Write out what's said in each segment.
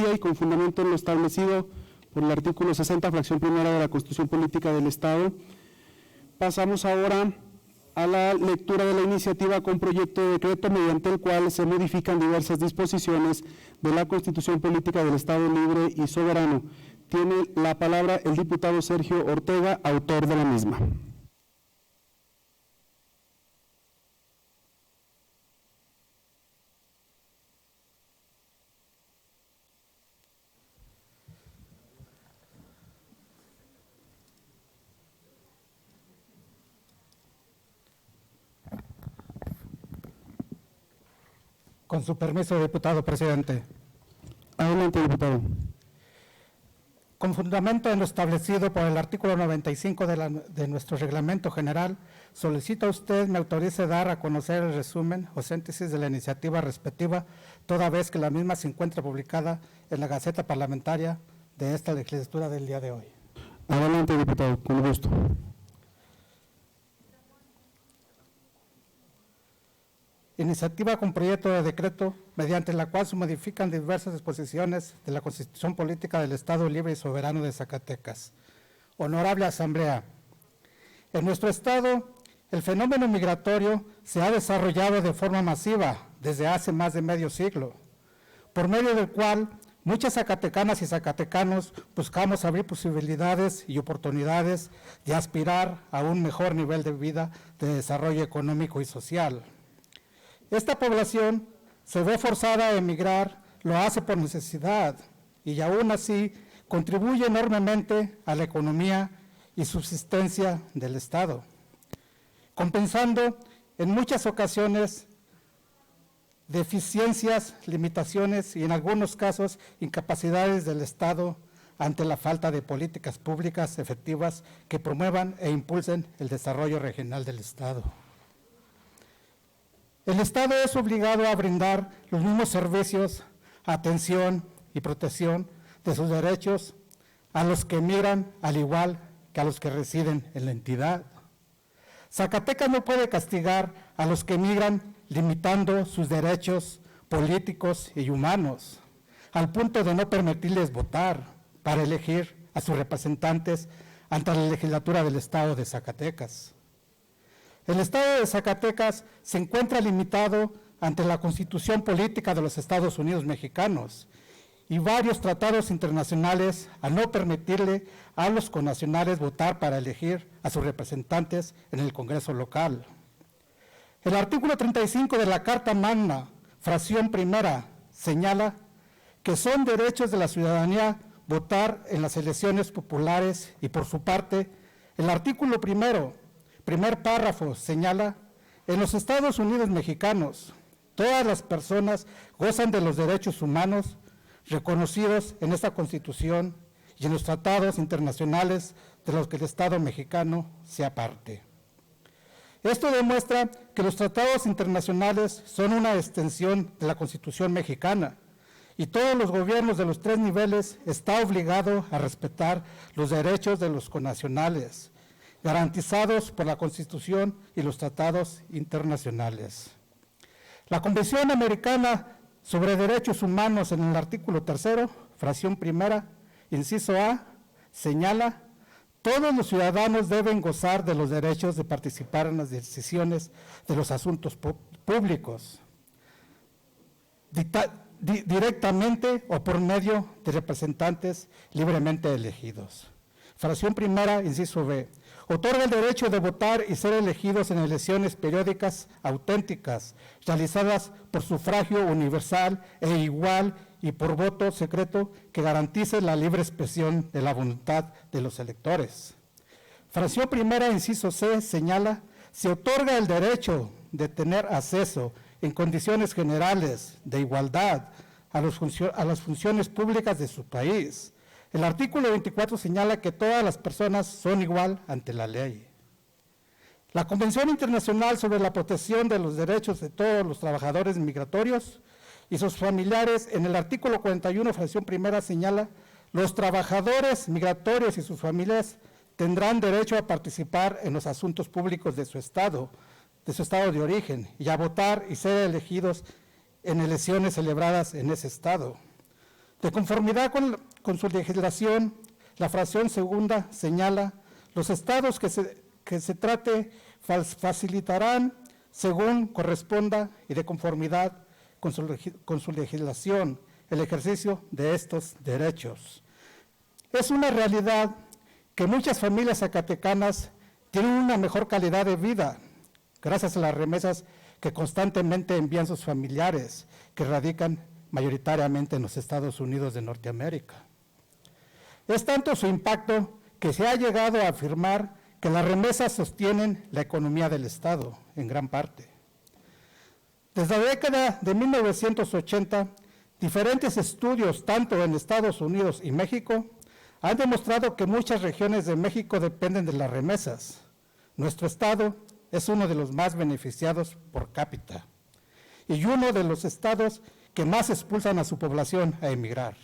día y con fundamento en lo establecido por el artículo 60, fracción primera de la Constitución Política del Estado, pasamos ahora a la lectura de la iniciativa con proyecto de decreto mediante el cual se modifican diversas disposiciones de la Constitución Política del Estado Libre y Soberano. Tiene la palabra el diputado Sergio Ortega, autor de la misma. Con su permiso, diputado presidente. Adelante, diputado. Con fundamento en lo establecido por el artículo 95 de nuestro reglamento general, solicito a usted me autorice dar a conocer el resumen o síntesis de la iniciativa respectiva, toda vez que la misma se encuentra publicada en la Gaceta Parlamentaria de esta legislatura del día de hoy. Adelante, diputado, con gusto. Iniciativa con proyecto de decreto mediante la cual se modifican diversas disposiciones de la Constitución Política del Estado Libre y Soberano de Zacatecas. Honorable Asamblea, en nuestro Estado el fenómeno migratorio se ha desarrollado de forma masiva desde hace más de medio siglo, por medio del cual muchas zacatecanas y zacatecanos buscamos abrir posibilidades y oportunidades de aspirar a un mejor nivel de vida, de desarrollo económico y social. Esta población se ve forzada a emigrar, lo hace por necesidad y aún así contribuye enormemente a la economía y subsistencia del Estado, compensando en muchas ocasiones deficiencias, limitaciones y en algunos casos incapacidades del Estado ante la falta de políticas públicas efectivas que promuevan e impulsen el desarrollo regional del Estado. El Estado es obligado a brindar los mismos servicios, atención y protección de sus derechos a los que emigran, al igual que a los que residen en la entidad. Zacatecas no puede castigar a los que emigran limitando sus derechos políticos y humanos, al punto de no permitirles votar para elegir a sus representantes ante la legislatura del Estado de Zacatecas. El Estado de Zacatecas se encuentra limitado ante la Constitución Política de los Estados Unidos Mexicanos y varios tratados internacionales al no permitirle a los connacionales votar para elegir a sus representantes en el Congreso local. El artículo 35 de la Carta Magna, fracción primera, señala que son derechos de la ciudadanía votar en las elecciones populares y, por su parte, el artículo primero, primer párrafo, señala: en los Estados Unidos mexicanos, todas las personas gozan de los derechos humanos reconocidos en esta Constitución y en los tratados internacionales de los que el Estado mexicano sea parte. Esto demuestra que los tratados internacionales son una extensión de la Constitución mexicana y todos los gobiernos de los tres niveles están obligados a respetar los derechos de los connacionales, garantizados por la Constitución y los tratados internacionales. La Convención Americana sobre Derechos Humanos, en el artículo 3, fracción primera, inciso A, señala: todos los ciudadanos deben gozar de los derechos de participar en las decisiones de los asuntos públicos, directamente o por medio de representantes libremente elegidos. Fracción primera, inciso B, otorga el derecho de votar y ser elegidos en elecciones periódicas auténticas, realizadas por sufragio universal e igual y por voto secreto que garantice la libre expresión de la voluntad de los electores. Fracción primera, inciso C, señala: se otorga el derecho de tener acceso en condiciones generales de igualdad a las funciones públicas de su país. El artículo 24 señala que todas las personas son igual ante la ley. La Convención Internacional sobre la Protección de los Derechos de todos los trabajadores migratorios y sus familiares, en el artículo 41, fracción primera, señala: los trabajadores migratorios y sus familias tendrán derecho a participar en los asuntos públicos de su estado de origen, y a votar y ser elegidos en elecciones celebradas en ese estado. De conformidad con su legislación, la fracción segunda señala los estados que se trate facilitarán según corresponda y de conformidad con su legislación el ejercicio de estos derechos. Es una realidad que muchas familias zacatecanas tienen una mejor calidad de vida gracias a las remesas que constantemente envían sus familiares que radican mayoritariamente en los Estados Unidos de Norteamérica. Es tanto su impacto que se ha llegado a afirmar que las remesas sostienen la economía del Estado en gran parte. Desde la década de 1980, diferentes estudios, tanto en Estados Unidos y México, han demostrado que muchas regiones de México dependen de las remesas. Nuestro Estado es uno de los más beneficiados por cápita y uno de los estados que más expulsan a su población a emigrar.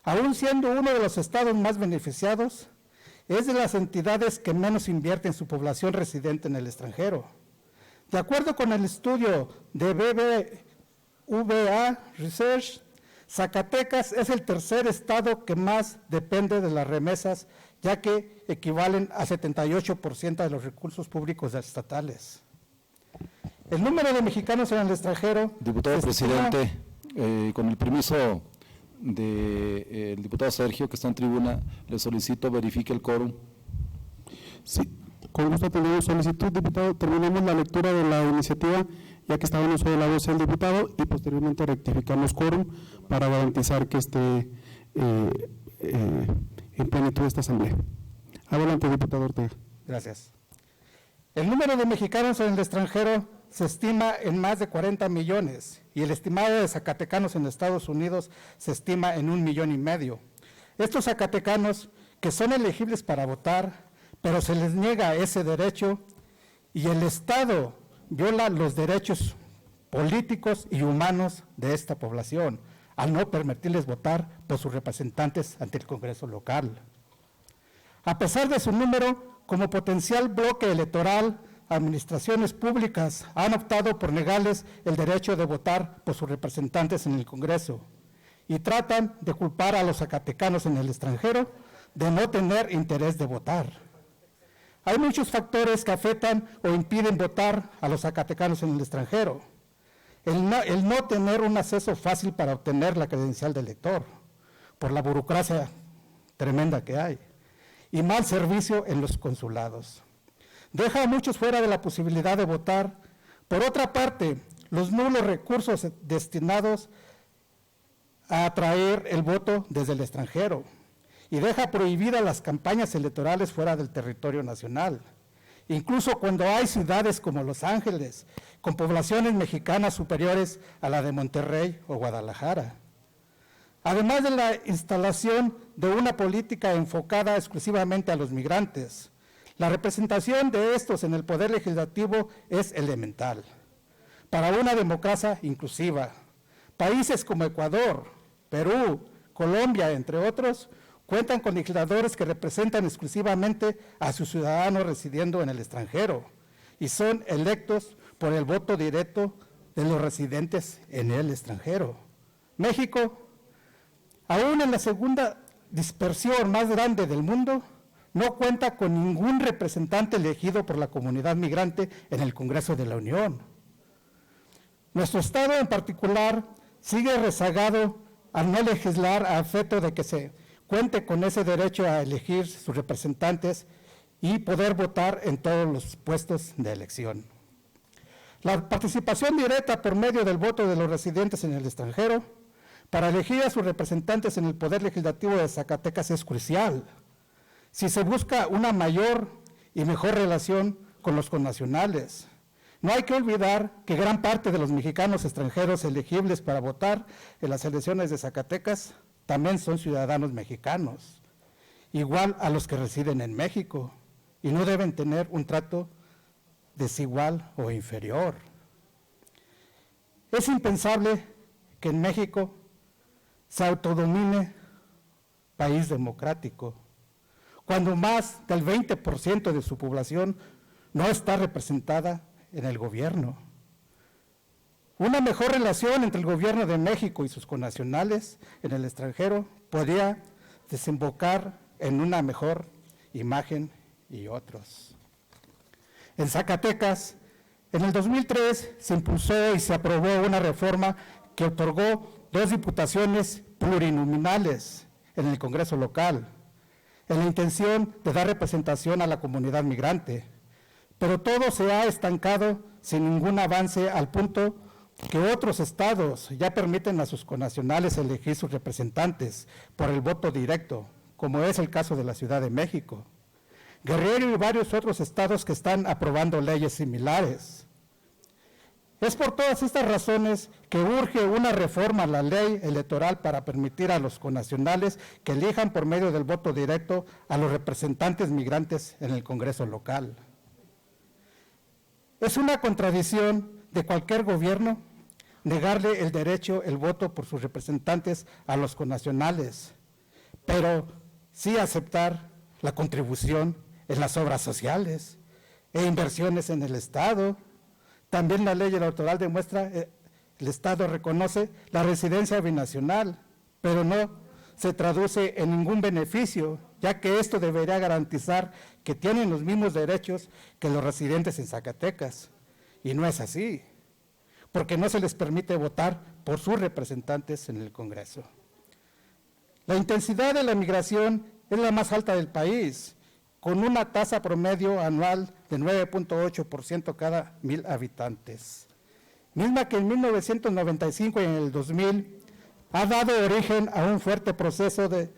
Aún siendo uno de los estados más beneficiados, es de las entidades que menos invierte en su población residente en el extranjero. De acuerdo con el estudio de BBVA Research, Zacatecas es el tercer estado que más depende de las remesas, ya que equivalen a 78% de los recursos públicos estatales. El número de mexicanos en el extranjero… Diputado presidente, con el permiso del diputado Sergio, que está en tribuna, le solicito verifique el quórum. Sí, con gusto atendemos solicitud, diputado. Terminamos la lectura de la iniciativa, ya que estaba en uso de la voz del diputado, y posteriormente rectificamos quórum para garantizar que esté en plenitud esta asamblea. Adelante, diputado Ortega. Gracias. El número de mexicanos en el extranjero se estima en más de 40 millones y el estimado de zacatecanos en Estados Unidos se estima en 1,5 millones. Estos zacatecanos que son elegibles para votar, pero se les niega ese derecho y el Estado viola los derechos políticos y humanos de esta población al no permitirles votar por sus representantes ante el Congreso local. A pesar de su número, como potencial bloque electoral, administraciones públicas han optado por negarles el derecho de votar por sus representantes en el Congreso y tratan de culpar a los zacatecanos en el extranjero de no tener interés de votar. Hay muchos factores que afectan o impiden votar a los zacatecanos en el extranjero. El no tener un acceso fácil para obtener la credencial de elector, por la burocracia tremenda que hay, y mal servicio en los consulados. Deja a muchos fuera de la posibilidad de votar. Por otra parte, los nulos recursos destinados a atraer el voto desde el extranjero y deja prohibidas las campañas electorales fuera del territorio nacional. Incluso cuando hay ciudades como Los Ángeles, con poblaciones mexicanas superiores a la de Monterrey o Guadalajara. Además de la instalación de una política enfocada exclusivamente a los migrantes, la representación de estos en el Poder Legislativo es elemental. Para una democracia inclusiva, países como Ecuador, Perú, Colombia, entre otros, cuentan con legisladores que representan exclusivamente a sus ciudadanos residiendo en el extranjero y son electos por el voto directo de los residentes en el extranjero. México, aún en la segunda dispersión más grande del mundo, no cuenta con ningún representante elegido por la comunidad migrante en el Congreso de la Unión. Nuestro Estado en particular sigue rezagado al no legislar a efecto de que se cuente con ese derecho a elegir sus representantes y poder votar en todos los puestos de elección. La participación directa por medio del voto de los residentes en el extranjero para elegir a sus representantes en el Poder Legislativo de Zacatecas es crucial. Si se busca una mayor y mejor relación con los connacionales, no hay que olvidar que gran parte de los mexicanos extranjeros elegibles para votar en las elecciones de Zacatecas también son ciudadanos mexicanos, igual a los que residen en México, y no deben tener un trato desigual o inferior. Es impensable que en México se autodomine país democrático, cuando más del 20% de su población no está representada en el gobierno. Una mejor relación entre el gobierno de México y sus connacionales en el extranjero podría desembocar en una mejor imagen y otros. En Zacatecas, en el 2003 se impulsó y se aprobó una reforma que otorgó 2 diputaciones plurinominales en el Congreso local, en la intención de dar representación a la comunidad migrante. Pero todo se ha estancado sin ningún avance, al punto que otros estados ya permiten a sus connacionales elegir sus representantes por el voto directo, como es el caso de la Ciudad de México. Guerrero y varios otros estados que están aprobando leyes similares. Es por todas estas razones que urge una reforma a la ley electoral para permitir a los connacionales que elijan por medio del voto directo a los representantes migrantes en el Congreso local. Es una contradicción de cualquier gobierno negarle el derecho, el voto por sus representantes a los connacionales, pero sí aceptar la contribución en las obras sociales e inversiones en el Estado. También la ley electoral demuestra, el Estado reconoce la residencia binacional, pero no se traduce en ningún beneficio, ya que esto debería garantizar que tienen los mismos derechos que los residentes en Zacatecas. Y no es así, porque no se les permite votar por sus representantes en el Congreso. La intensidad de la migración es la más alta del país, con una tasa promedio anual de 9.8% cada 1,000 habitantes, misma que en 1995 y en el 2000 ha dado origen a un fuerte proceso de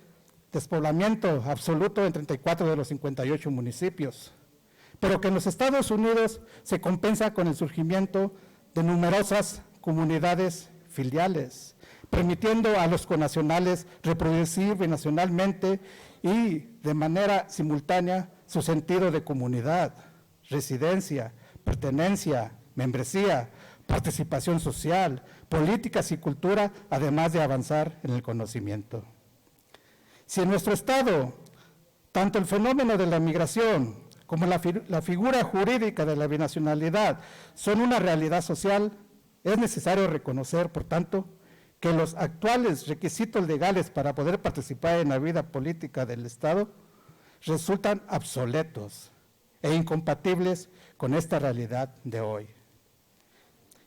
despoblamiento absoluto en 34 de los 58 municipios, pero que en los Estados Unidos se compensa con el surgimiento de numerosas comunidades filiales, permitiendo a los connacionales reproducir binacionalmente y de manera simultánea su sentido de comunidad, residencia, pertenencia, membresía, participación social, políticas y cultura, además de avanzar en el conocimiento. Si en nuestro Estado, tanto el fenómeno de la migración como la figura jurídica de la binacionalidad son una realidad social, es necesario reconocer, por tanto, que los actuales requisitos legales para poder participar en la vida política del Estado resultan obsoletos e incompatibles con esta realidad de hoy.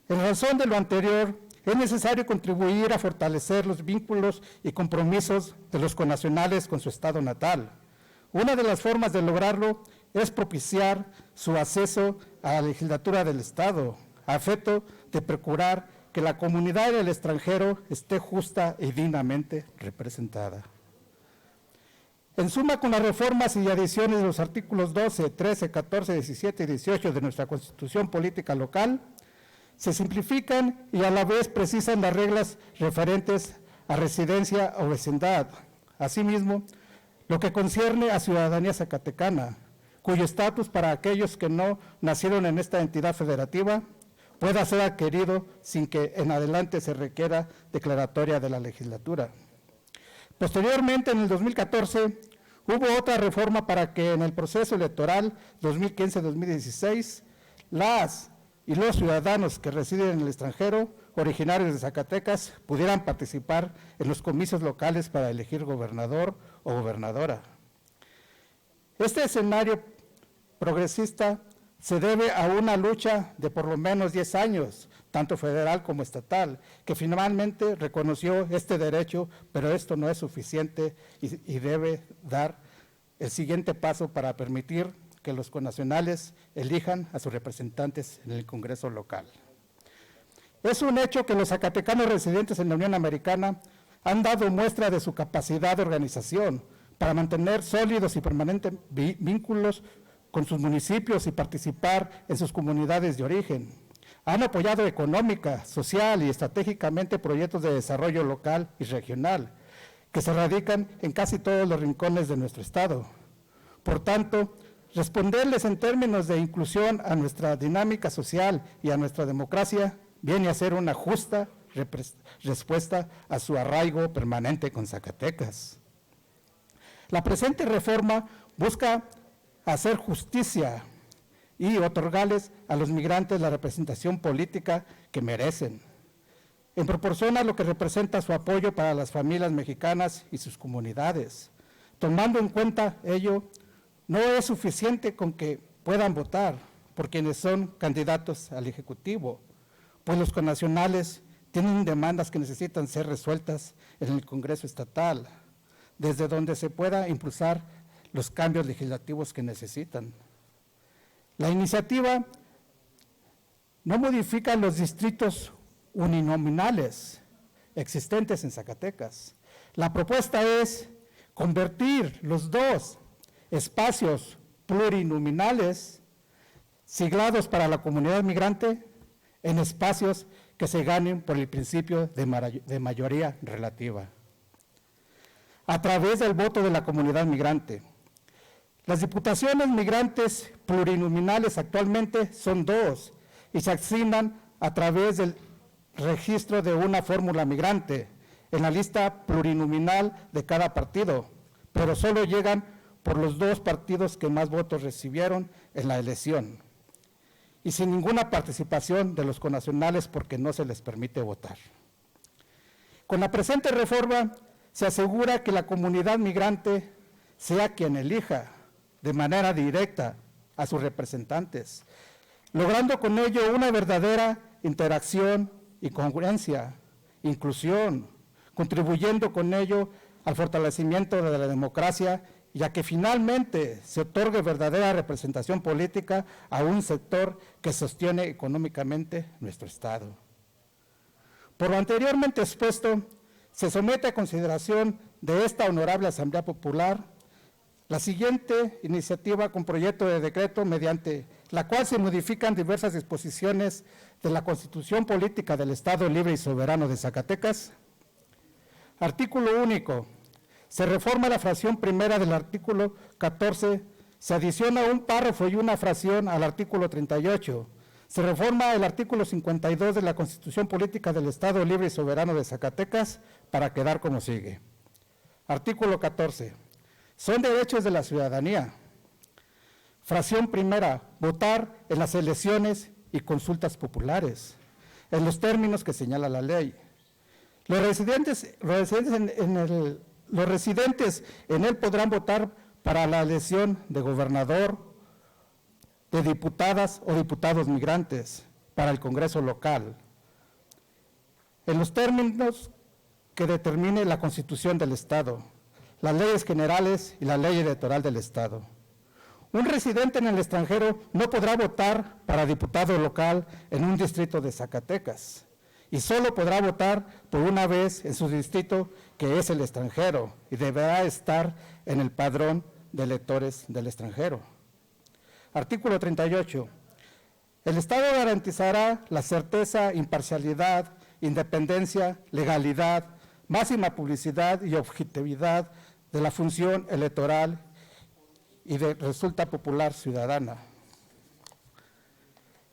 En razón de lo anterior, es necesario contribuir a fortalecer los vínculos y compromisos de los connacionales con su estado natal. Una de las formas de lograrlo es propiciar su acceso a la legislatura del Estado, a efecto de procurar que la comunidad del extranjero esté justa y dignamente representada. En suma, con las reformas y adiciones de los artículos 12, 13, 14, 17 y 18 de nuestra Constitución Política Local, se simplifican y a la vez precisan las reglas referentes a residencia o vecindad. Asimismo, lo que concierne a ciudadanía zacatecana, cuyo estatus para aquellos que no nacieron en esta entidad federativa pueda ser adquirido sin que en adelante se requiera declaratoria de la legislatura. Posteriormente, en el 2014, hubo otra reforma para que en el proceso electoral 2015-2016, las y los ciudadanos que residen en el extranjero, originarios de Zacatecas, pudieran participar en los comicios locales para elegir gobernador o gobernadora. Este escenario progresista se debe a una lucha de por lo menos 10 años, tanto federal como estatal, que finalmente reconoció este derecho, pero esto no es suficiente y debe dar el siguiente paso para permitir que los connacionales elijan a sus representantes en el Congreso local. Es un hecho que los zacatecanos residentes en la Unión Americana han dado muestra de su capacidad de organización para mantener sólidos y permanentes vínculos con sus municipios y participar en sus comunidades de origen. Han apoyado económica, social y estratégicamente proyectos de desarrollo local y regional que se radican en casi todos los rincones de nuestro Estado. Por tanto, responderles en términos de inclusión a nuestra dinámica social y a nuestra democracia viene a ser una justa respuesta a su arraigo permanente con Zacatecas. La presente reforma busca hacer justicia y otorgarles a los migrantes la representación política que merecen. en proporción a lo que representa su apoyo para las familias mexicanas y sus comunidades. Tomando en cuenta ello, no es suficiente con que puedan votar por quienes son candidatos al Ejecutivo, pues los connacionales tienen demandas que necesitan ser resueltas en el Congreso Estatal, desde donde se pueda impulsar los cambios legislativos que necesitan. La iniciativa no modifica los distritos uninominales existentes en Zacatecas. La propuesta es convertir los dos espacios plurinominales siglados para la comunidad migrante en espacios que se ganen por el principio de mayoría relativa, a través del voto de la comunidad migrante. Las diputaciones migrantes plurinominales actualmente son 2 y se asignan a través del registro de una fórmula migrante en la lista plurinominal de cada partido, pero solo llegan por los 2 partidos que más votos recibieron en la elección y sin ninguna participación de los connacionales porque no se les permite votar. Con la presente reforma se asegura que la comunidad migrante sea quien elija de manera directa a sus representantes, logrando con ello una verdadera interacción y congruencia, inclusión, contribuyendo con ello al fortalecimiento de la democracia, ya que finalmente se otorgue verdadera representación política a un sector que sostiene económicamente nuestro Estado. Por lo anteriormente expuesto, se somete a consideración de esta honorable Asamblea Popular la siguiente iniciativa con proyecto de decreto mediante la cual se modifican diversas disposiciones de la Constitución Política del Estado Libre y Soberano de Zacatecas. Artículo único. Se reforma la fracción primera del artículo 14, se adiciona un párrafo y una fracción al artículo 38. Se reforma el artículo 52 de la Constitución Política del Estado Libre y Soberano de Zacatecas para quedar como sigue. Artículo 14. Son derechos de la ciudadanía. Fracción primera, votar en las elecciones y consultas populares, en los términos que señala la ley. Los residentes en él podrán votar para la elección de gobernador, de diputadas o diputados migrantes, para el Congreso local, en los términos que determine la Constitución del Estado, las leyes generales y la ley electoral del Estado. Un residente en el extranjero no podrá votar para diputado local en un distrito de Zacatecas y solo podrá votar por una vez en su distrito, que es el extranjero, y deberá estar en el padrón de electores del extranjero. Artículo 38. El Estado garantizará la certeza, imparcialidad, independencia, legalidad, máxima publicidad y objetividad de la función electoral y de resulta popular ciudadana.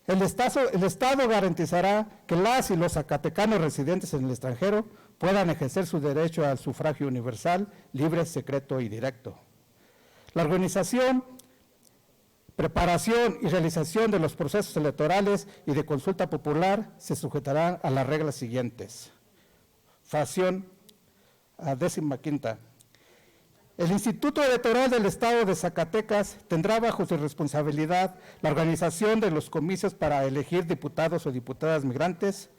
El Estado garantizará que las y los zacatecanos residentes en el extranjero puedan ejercer su derecho al sufragio universal, libre, secreto y directo. La organización, preparación y realización de los procesos electorales y de consulta popular se sujetarán a las reglas siguientes. Fracción 15. El Instituto Electoral del Estado de Zacatecas tendrá bajo su responsabilidad la organización de los comicios para elegir diputados o diputadas migrantes.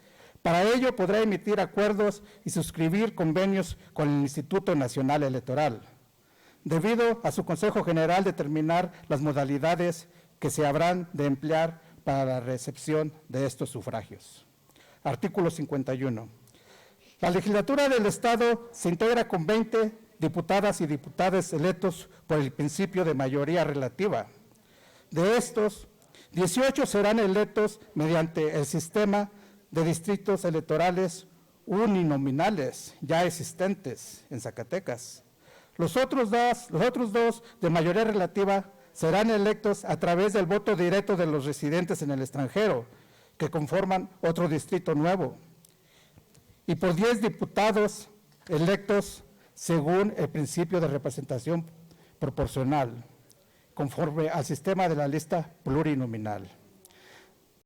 Para ello podrá emitir acuerdos y suscribir convenios con el Instituto Nacional Electoral. Debido a su Consejo General determinar las modalidades que se habrán de emplear para la recepción de estos sufragios. Artículo 51. La legislatura del Estado se integra con 20 diputadas y diputados electos por el principio de mayoría relativa. De estos, 18 serán electos mediante el sistema de distritos electorales uninominales ya existentes en Zacatecas. Los otros dos de mayoría relativa serán electos a través del voto directo de los residentes en el extranjero, que conforman otro distrito nuevo, y por 10 diputados electos según el principio de representación proporcional, conforme al sistema de la lista plurinominal.